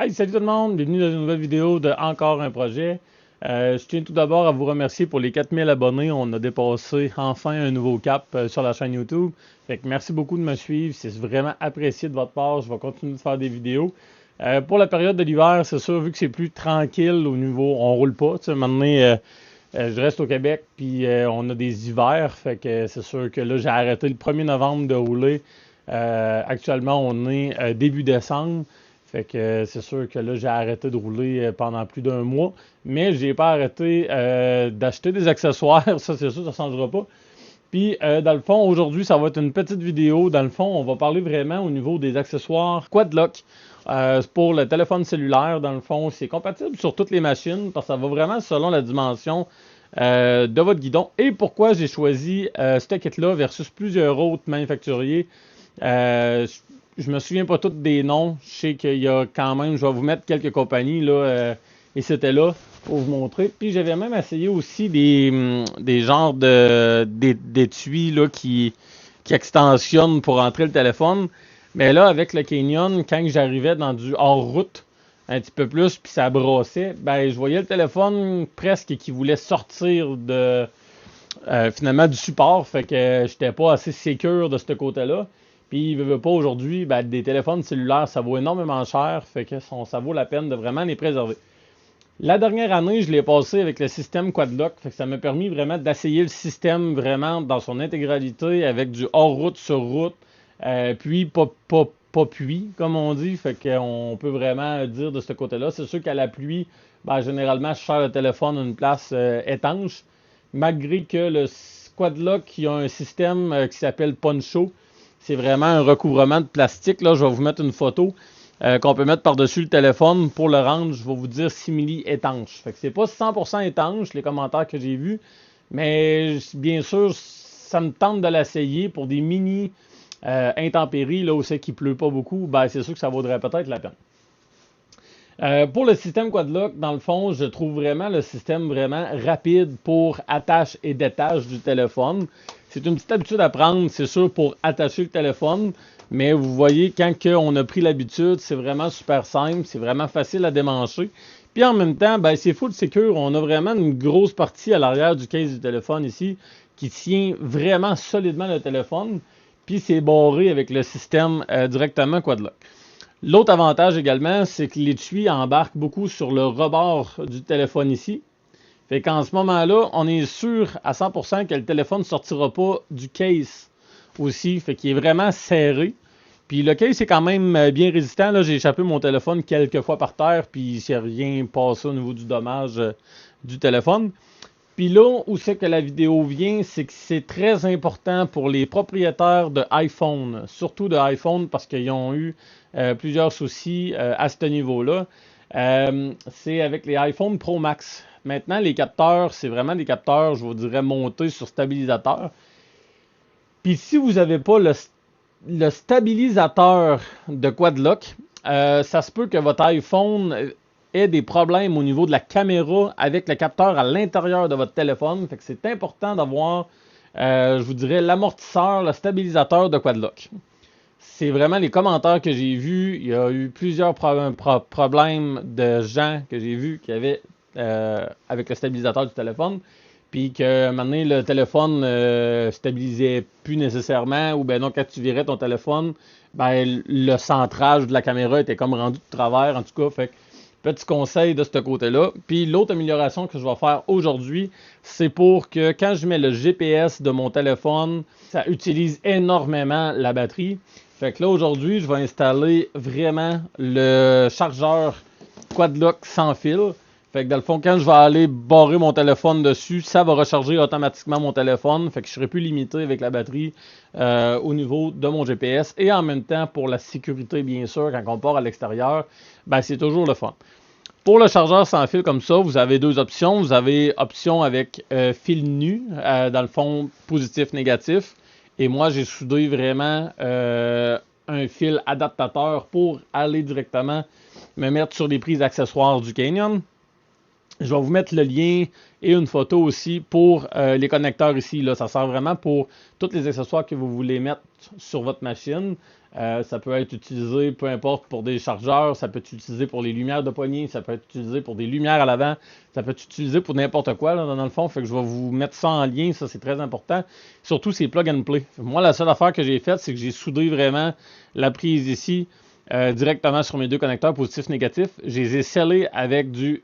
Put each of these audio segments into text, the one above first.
Hey, salut tout le monde, bienvenue dans une nouvelle vidéo de Encore un projet. Je tiens tout d'abord à vous remercier pour les 4000 abonnés. On a dépassé enfin un nouveau cap sur la chaîne YouTube. Fait que merci beaucoup de me suivre, c'est vraiment apprécié de votre part. Je vais continuer de faire des vidéos. Pour la période de l'hiver, c'est sûr, vu que c'est plus tranquille au niveau, on roule pas. Tu sais, maintenant, je reste au Québec, puis on a des hivers. Fait que c'est sûr que là, j'ai arrêté le 1er novembre de rouler. Actuellement, on est début décembre. Fait que c'est sûr que là, j'ai arrêté de rouler pendant plus d'un mois. Mais j'ai pas arrêté d'acheter des accessoires. Ça, c'est sûr, ça ne changera pas. Puis, dans le fond, aujourd'hui, ça va être une petite vidéo. Dans le fond, on va parler vraiment au niveau des accessoires Quad-Lock. Pour le téléphone cellulaire, dans le fond, c'est compatible sur toutes les machines parce que ça va vraiment selon la dimension de votre guidon. Et pourquoi j'ai choisi ce kit-là versus plusieurs autres manufacturiers. Je me souviens pas tous des noms. Je sais qu'il y a quand même, je vais vous mettre quelques compagnies là, et c'était là pour vous montrer. Puis j'avais même essayé aussi des genres d'étuis là, qui extensionnent pour entrer le téléphone. Mais là, avec le Canyon, quand j'arrivais dans du hors-route, un petit peu plus, puis ça brossait, ben je voyais le téléphone presque qui voulait sortir de finalement du support. Fait que j'étais pas assez sécure de ce côté-là. Puis, il veut pas aujourd'hui, ben, des téléphones cellulaires, ça vaut énormément cher. Fait que ça vaut la peine de vraiment les préserver. La dernière année, je l'ai passé avec le système Quad-Lock. Fait que ça m'a permis vraiment d'essayer le système vraiment dans son intégralité avec du hors-route sur route. Puis, pas pluie, comme on dit. Fait qu'on peut vraiment dire de ce côté-là. C'est sûr qu'à la pluie, ben, généralement, je sers le téléphone à une place étanche. Malgré que le Quad-Lock, il y a un système qui s'appelle Poncho. C'est vraiment un recouvrement de plastique. Là, je vais vous mettre une photo qu'on peut mettre par-dessus le téléphone pour le rendre, je vais vous dire, simili étanche. Fait que c'est pas 100% étanche, les commentaires que j'ai vus, mais bien sûr, ça me tente de l'essayer pour des mini intempéries, là où c'est qu'il pleut pas beaucoup, ben c'est sûr que ça vaudrait peut-être la peine. Pour le système Quad-Lock, dans le fond, je trouve vraiment le système vraiment rapide pour attache et détache du téléphone. C'est une petite habitude à prendre, c'est sûr, pour attacher le téléphone. Mais vous voyez, quand on a pris l'habitude, c'est vraiment super simple, c'est vraiment facile à démancher. Puis en même temps, ben, c'est full secure. On a vraiment une grosse partie à l'arrière du case du téléphone ici qui tient vraiment solidement le téléphone. Puis c'est barré avec le système directement Quad-Lock. L'autre avantage également, c'est que l'étui embarque beaucoup sur le rebord du téléphone ici. Fait qu'en ce moment-là, on est sûr à 100% que le téléphone ne sortira pas du case aussi. Fait qu'il est vraiment serré. Puis le case est quand même bien résistant. Là, j'ai échappé mon téléphone quelques fois par terre, puis il ne s'est rien passé au niveau du dommage du téléphone. Puis là où c'est que la vidéo vient, c'est que c'est très important pour les propriétaires de iPhone, surtout de iPhone, parce qu'ils ont eu plusieurs soucis à ce niveau-là. C'est avec les iPhone Pro Max. Maintenant, les capteurs, c'est vraiment des capteurs, je vous dirais, montés sur stabilisateur. Puis si vous n'avez pas le stabilisateur de Quad-Lock, ça se peut que votre iPhone ait des problèmes au niveau de la caméra avec le capteur à l'intérieur de votre téléphone. Fait que c'est important d'avoir, je vous dirais, l'amortisseur, le stabilisateur de Quad-Lock. C'est vraiment les commentaires que j'ai vus. Il y a eu plusieurs problèmes de gens que j'ai vus qui avaient avec le stabilisateur du téléphone. Puis que maintenant le téléphone stabilisait plus nécessairement, ou ben non, quand tu virais ton téléphone, ben le centrage de la caméra était comme rendu de travers, en tout cas. Fait que petit conseil de ce côté-là. Puis l'autre amélioration que je vais faire aujourd'hui, c'est pour que quand je mets le GPS de mon téléphone, ça utilise énormément la batterie. Fait que là aujourd'hui, je vais installer vraiment le chargeur Quad-Lock sans fil. Fait que dans le fond, quand je vais aller barrer mon téléphone dessus, ça va recharger automatiquement mon téléphone. Fait que je serai plus limité avec la batterie au niveau de mon GPS. Et en même temps, pour la sécurité, bien sûr, quand on part à l'extérieur, ben c'est toujours le fun. Pour le chargeur sans fil comme ça, vous avez deux options. Vous avez option avec fil nu, dans le fond positif, négatif. Et moi, j'ai soudé vraiment un fil adaptateur pour aller directement me mettre sur les prises accessoires du Canyon. Je vais vous mettre le lien et une photo aussi pour les connecteurs ici. Là. Ça sert vraiment pour tous les accessoires que vous voulez mettre sur votre machine. Ça peut être utilisé, peu importe, pour des chargeurs, ça peut être utilisé pour les lumières de poignée, ça peut être utilisé pour des lumières à l'avant, ça peut être utilisé pour n'importe quoi, là, dans le fond. Fait que je vais vous mettre ça en lien, ça c'est très important. Surtout, c'est plug and play. Moi, la seule affaire que j'ai faite, c'est que j'ai soudé vraiment la prise ici directement sur mes deux connecteurs positifs-négatifs. Je les ai scellés avec du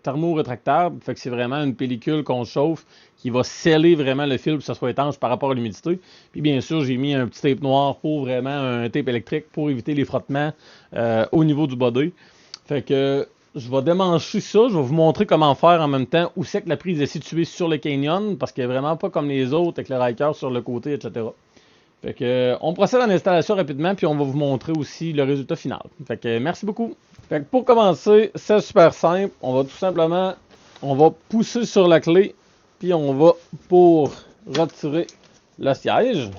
thermo-rétractable. Fait que c'est vraiment une pellicule qu'on chauffe qui va sceller vraiment le fil pour que ça soit étanche par rapport à l'humidité. Puis bien sûr, j'ai mis un petit tape noir pour vraiment un tape électrique pour éviter les frottements au niveau du body. Fait que je vais démancher ça, je vais vous montrer comment faire en même temps où c'est que la prise est située sur le Canyon, parce qu'elle est vraiment pas comme les autres avec le Riker sur le côté, etc. Fait que on procède à l'installation rapidement, puis on va vous montrer aussi le résultat final. Fait que merci beaucoup. Fait que pour commencer, c'est super simple. On va tout simplement, on va pousser sur la clé, puis on va pour retirer le siège.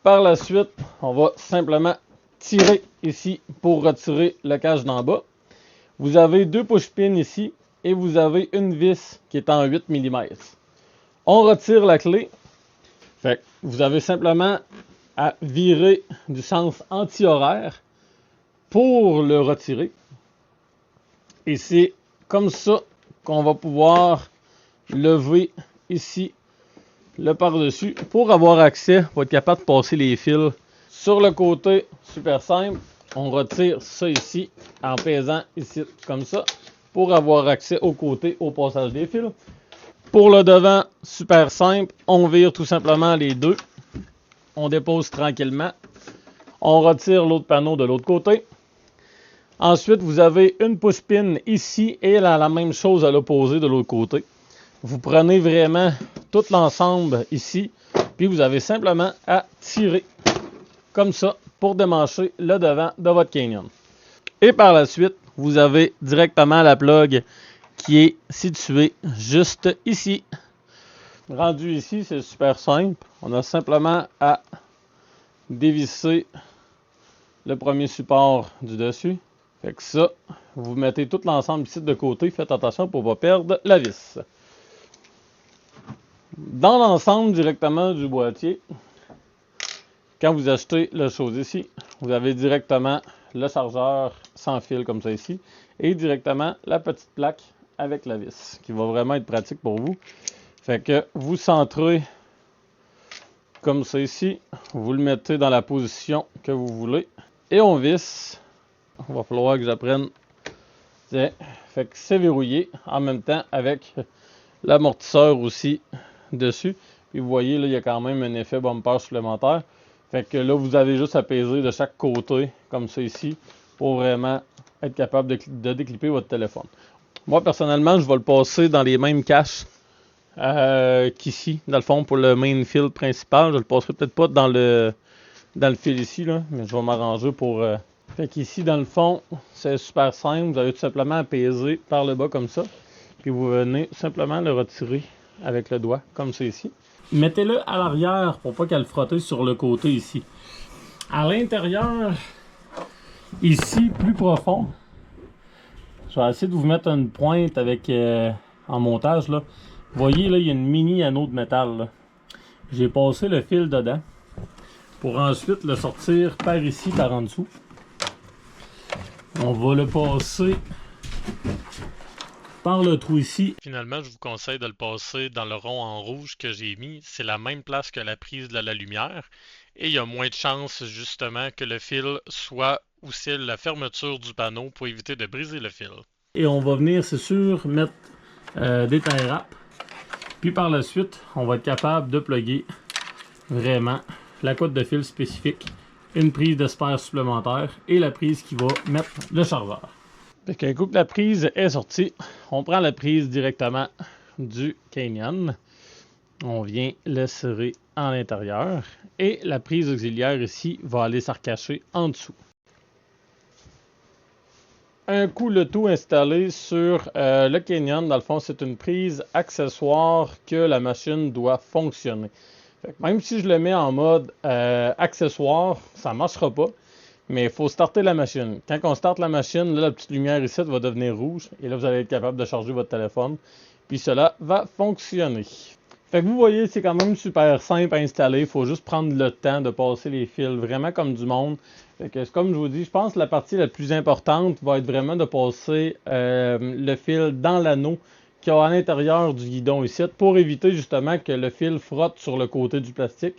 Par la suite, on va simplement tirer ici pour retirer le cache d'en bas. Vous avez deux push-pins ici et vous avez une vis qui est en 8 mm. On retire la clé. Fait que vous avez simplement à virer du sens anti-horaire pour le retirer. Et c'est comme ça qu'on va pouvoir lever ici le par-dessus pour avoir accès, pour être capable de passer les fils. Sur le côté, super simple, on retire ça ici en pesant ici comme ça pour avoir accès au côté, au passage des fils. Pour le devant, super simple, on vire tout simplement les deux. On dépose tranquillement. On retire l'autre panneau de l'autre côté. Ensuite, vous avez une push-pin ici et la même chose à l'opposé de l'autre côté. Vous prenez vraiment tout l'ensemble ici, puis vous avez simplement à tirer comme ça pour démancher le devant de votre Canyon. Et par la suite, vous avez directement la plug qui est située juste ici. Rendu ici, c'est super simple. On a simplement à dévisser le premier support du dessus. Fait que ça, vous mettez tout l'ensemble ici de côté. Faites attention pour ne pas perdre la vis. Dans l'ensemble directement du boîtier, quand vous achetez le chose ici, vous avez directement le chargeur sans fil comme ça ici et directement la petite plaque avec la vis qui va vraiment être pratique pour vous. Fait que vous centrez comme ça ici, vous le mettez dans la position que vous voulez et on visse. Il va falloir que j'apprenne. Tiens, fait que c'est verrouillé en même temps avec l'amortisseur aussi dessus. Puis vous voyez là, il y a quand même un effet bumper supplémentaire. Fait que là, vous avez juste à peser de chaque côté comme ça ici pour vraiment être capable de déclipper votre téléphone. Moi personnellement, je vais le passer dans les mêmes caches qu'ici, dans le fond, pour le main fil principal. Je le passerai peut-être pas dans le fil ici, là, mais je vais m'arranger pour... Fait qu'ici, dans le fond, c'est super simple. Vous avez tout simplement à peser par le bas comme ça. Puis vous venez simplement le retirer avec le doigt, comme ça ici. Mettez-le à l'arrière pour pas qu'elle frotte sur le côté ici. À l'intérieur, ici, plus profond, je vais essayer de vous mettre une pointe avec en montage, là. Vous voyez, là, il y a une mini anneau de métal. J'ai passé le fil dedans pour ensuite le sortir par ici, par en dessous. On va le passer par le trou ici. Finalement, je vous conseille de le passer dans le rond en rouge que j'ai mis. C'est la même place que la prise de la lumière. Et il y a moins de chances, justement, que le fil soit aussi la fermeture du panneau pour éviter de briser le fil. Et on va venir, c'est sûr, mettre des tie wraps. Puis par la suite, on va être capable de plugger vraiment la cote de fil spécifique, une prise de spare supplémentaire et la prise qui va mettre le chargeur. Fait qu'un coup que la prise est sortie, on prend la prise directement du Canyon. On vient le serrer en l'intérieur et la prise auxiliaire ici va aller se recacher en dessous. Un coup le tout installé sur le Canyon, dans le fond, c'est une prise accessoire que la machine doit fonctionner. Fait que même si je le mets en mode accessoire, ça ne marchera pas. Mais il faut starter la machine. Quand on starte la machine, là, la petite lumière ici va devenir rouge. Et là, vous allez être capable de charger votre téléphone. Puis cela va fonctionner. Fait que vous voyez, c'est quand même super simple à installer. Il faut juste prendre le temps de passer les fils vraiment comme du monde. Fait que, comme je vous dis, je pense que la partie la plus importante va être vraiment de passer le fil dans l'anneau qu'il y a à l'intérieur du guidon ici pour éviter justement que le fil frotte sur le côté du plastique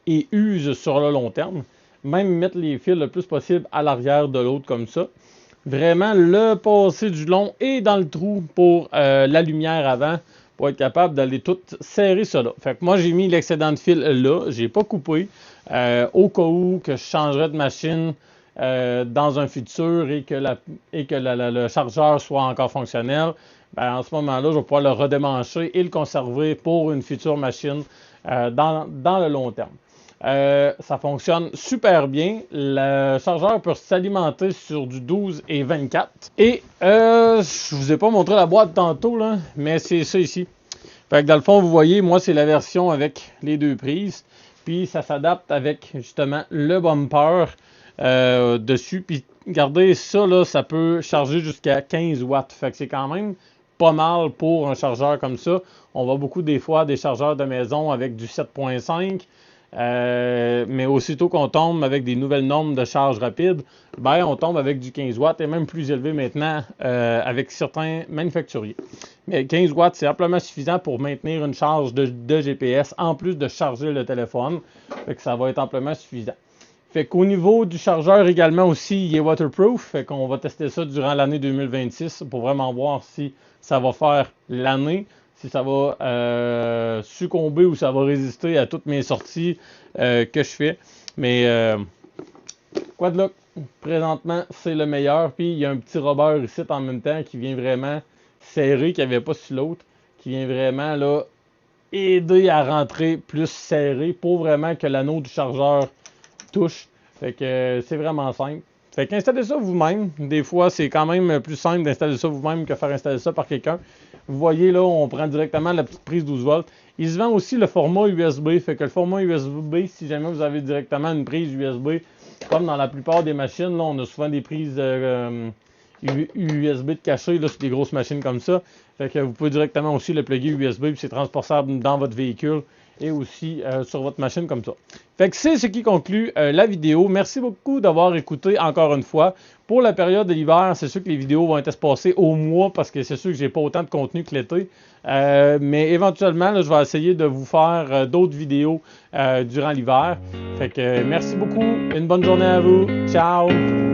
et use sur le long terme. Même mettre les fils le plus possible à l'arrière de l'autre comme ça. Vraiment le passer du long et dans le trou pour la lumière avant pour être capable d'aller tout serrer ça là. Fait que moi j'ai mis l'excédent de fil là, j'ai pas coupé au cas où que je changerais de machine dans un futur et que, le chargeur soit encore fonctionnel. Ben, en ce moment-là, je vais pouvoir le redémancher et le conserver pour une future machine dans le long terme. Ça fonctionne super bien. Le chargeur peut s'alimenter sur du 12 et 24. Et je vous ai pas montré la boîte tantôt, là, mais c'est ça ici. Fait que dans le fond, vous voyez, moi, c'est la version avec les deux prises. Puis ça s'adapte avec justement le bumper dessus. Puis regardez, ça, là, ça peut charger jusqu'à 15 watts. Fait que c'est quand même pas mal pour un chargeur comme ça. On voit beaucoup des fois des chargeurs de maison avec du 7.5. Mais aussitôt qu'on tombe avec des nouvelles normes de charge rapide, ben on tombe avec du 15 watts et même plus élevé maintenant avec certains manufacturiers. Mais 15 watts, c'est amplement suffisant pour maintenir une charge de GPS en plus de charger le téléphone. Fait que ça va être amplement suffisant. Fait qu'au niveau du chargeur également aussi, il est waterproof. Fait qu'on va tester ça durant l'année 2026 pour vraiment voir si ça va faire l'année, si ça va succomber ou ça va résister à toutes mes sorties que je fais. Mais quoi de là, présentement, c'est le meilleur. Puis il y a un petit rubber ici en même temps qui vient vraiment serrer, qu'il n'y avait pas sur l'autre, qui vient vraiment là aider à rentrer plus serré pour vraiment que l'anneau du chargeur touche. Fait que c'est vraiment simple. Fait qu'installez ça vous-même. Des fois, c'est quand même plus simple d'installer ça vous-même que faire installer ça par quelqu'un. Vous voyez là, on prend directement la petite prise 12 volts. Il se vend aussi le format USB. Fait que le format USB, si jamais vous avez directement une prise USB, comme dans la plupart des machines, là, on a souvent des prises USB de cachet là, sur des grosses machines comme ça. Fait que vous pouvez directement aussi le plugger USB puis c'est transportable dans votre véhicule et aussi sur votre machine comme ça. Fait que c'est ce qui conclut la vidéo. Merci beaucoup d'avoir écouté encore une fois. Pour la période de l'hiver, c'est sûr que les vidéos vont être espacées au mois parce que c'est sûr que j'ai pas autant de contenu que l'été. Mais éventuellement, là, je vais essayer de vous faire d'autres vidéos durant l'hiver. Fait que merci beaucoup. Une bonne journée à vous. Ciao!